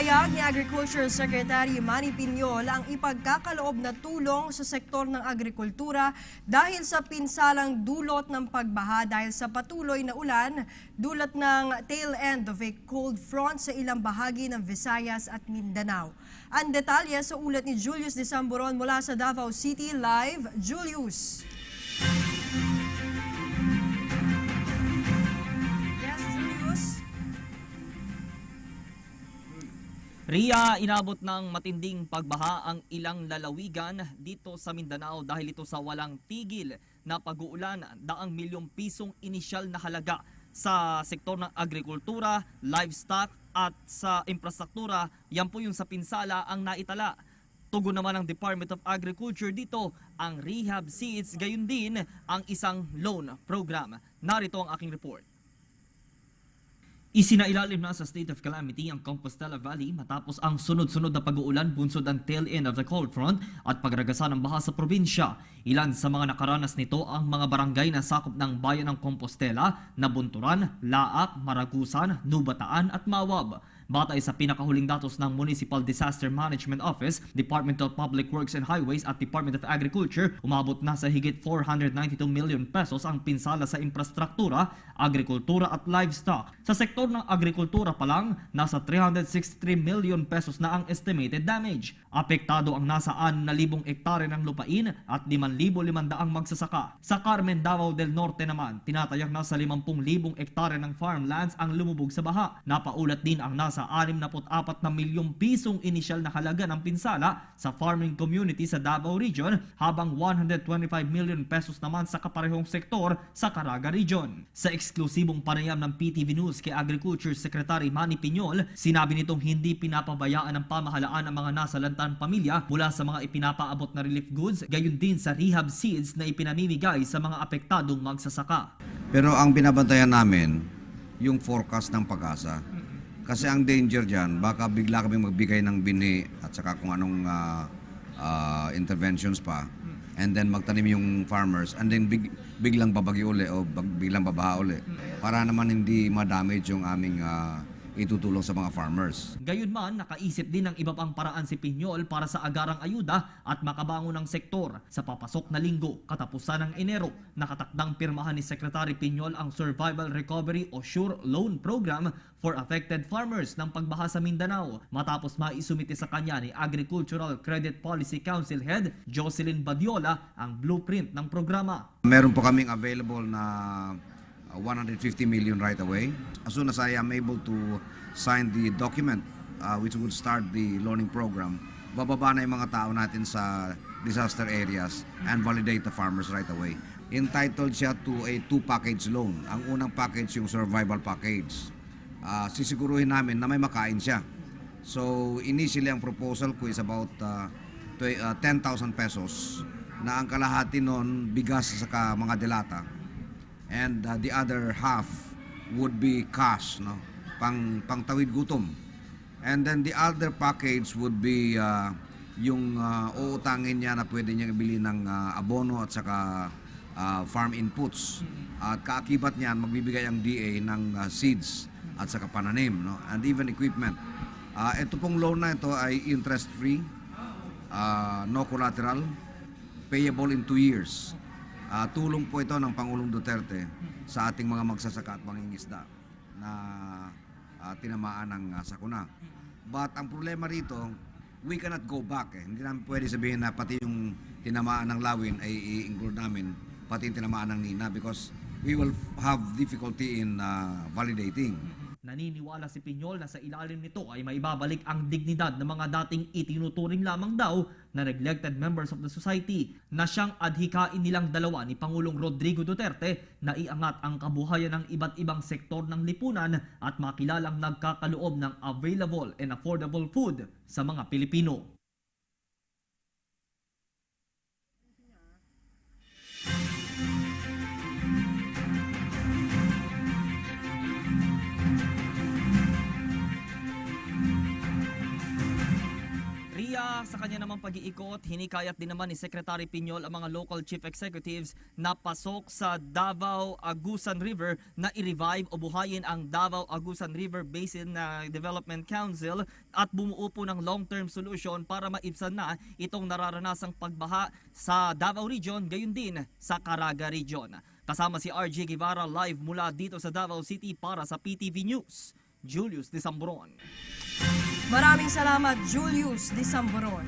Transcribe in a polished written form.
Inihayag ni Agriculture Secretary Manny Piñol ang ipagkakaloob na tulong sa sektor ng agrikultura dahil sa pinsalang dulot ng pagbaha dahil sa patuloy na ulan dulot ng tail end of a cold front sa ilang bahagi ng Visayas at Mindanao. Ang detalye sa ulat ni Julius de Samburon mula sa Davao City. Live, Julius. Ria, inabot ng matinding pagbaha ang ilang lalawigan dito sa Mindanao dahil ito sa walang tigil na pag-uulan. Daang milyong pisong inisyal na halaga sa sektor ng agrikultura, livestock at sa infrastruktura. Yan po yung sa pinsala ang naitala. Tugon naman ng Department of Agriculture dito ang rehab seeds, gayon din ang isang loan program. Narito ang aking report. Isinailalim na sa state of calamity ang Compostela Valley matapos ang sunod-sunod na pag-uulan bunsod ang tail end of the cold front at pagragasa ng baha sa probinsya. Ilan sa mga nakaranas nito ang mga barangay na sakop ng bayan ng Compostela na Bunturan, Laak, Maragusan, Nubataan at Mawab. Batay sa pinakahuling datos ng Municipal Disaster Management Office, Department of Public Works and Highways at Department of Agriculture, umabot na sa higit 492 million pesos ang pinsala sa infrastruktura, agrikultura at livestock. Sa sektor ng agrikultura pa lang, nasa 363 million pesos na ang estimated damage. Apektado ang nasa 6,000 hektare ng lupain at 5,500 magsasaka. Sa Carmen, Davao del Norte naman, tinatayak na sa 50,000 hektare ng farmlands ang lumubog sa baha. Napaulat din ang nasa 64 na milyong pisong inisyal na halaga ng pinsala sa farming community sa Davao Region, habang 125 million pesos naman sa kaparehong sektor sa Caraga Region. Sa eksklusibong panayam ng PTV News kay Agriculture Secretary Manny Piñol, sinabi nitong hindi pinapabayaan ng pamahalaan ang mga nasalantang pamilya mula sa mga ipinapaabot na relief goods, gayon din sa rehab seeds na ipinamimigay sa mga apektadong magsasaka. Pero ang binabantayan namin, yung forecast ng Pag-asa. Kasi ang danger dyan, baka bigla kami magbigay ng bini at saka kung anong interventions pa. And then magtanim yung farmers and then biglang babagyo uli o biglang babaha uli. Para naman hindi ma-damage yung aming itutulong sa mga farmers. Gayunman, nakaisip din ng iba pang paraan si Piñol para sa agarang ayuda at makabangon ng sektor. Sa papasok na linggo, katapusan ng Enero, nakatakdang pirmahan ni Secretary Piñol ang Survival Recovery o SURE Loan Program for affected farmers ng pagbaha sa Mindanao, matapos maisumite sa kanya ni Agricultural Credit Policy Council Head Jocelyn Badiola ang blueprint ng programa. Meron po kaming available na 150 million right away. As soon as I am able to sign the document which would start the loaning program, bababa na yung mga tao natin sa disaster areas and validate the farmers right away. Entitled siya to a 2-package loan. Ang unang package yung survival package. Sisiguruhin namin na may makain siya. So initially ang proposal ko is about 10,000 pesos na ang kalahati nun bigas sa mga delata. And the other half would be cash, no? Pangtawid gutom. And then the other package would be yung uutangin niya na pwede niya ibili ng abono at saka farm inputs. At kaakibat niyan, magbibigay ang DA ng seeds at saka pananim, no? And even equipment. Ito pong loan na ito ay interest-free, no collateral, payable in 2 years. Tulong po ito ng Pangulong Duterte sa ating mga magsasaka at mangingisda na tinamaan ng sakuna. But ang problema rito, we cannot go back. Hindi namin pwede sabihin na pati yung tinamaan ng lawin ay i-include namin, pati yung tinamaan ng Nina, because we will have difficulty in validating. Naniniwala si Piñol na sa ilalim nito ay maibabalik ang dignidad ng mga dating itinuturing lamang daw na neglected members of the society na siyang adhikain nilang dalawa ni Pangulong Rodrigo Duterte na iangat ang kabuhayan ng iba't ibang sektor ng lipunan at makilalang nagkakaloob ng available and affordable food sa mga Pilipino. sa kanya namang pag-iikot, hinikayat din naman ni Secretary Piñol ang mga local chief executives na pasok sa Davao Agusan River na i-revive o buhayin ang Davao Agusan River Basin Development Council at bumuo po ng long-term solution para maibsan na itong nararanasang pagbaha sa Davao Region, gayon din sa Caraga Region. Kasama si RJ Guevara live mula dito sa Davao City para sa PTV News. Julius Desamboron. Maraming salamat, Julius Desamboron.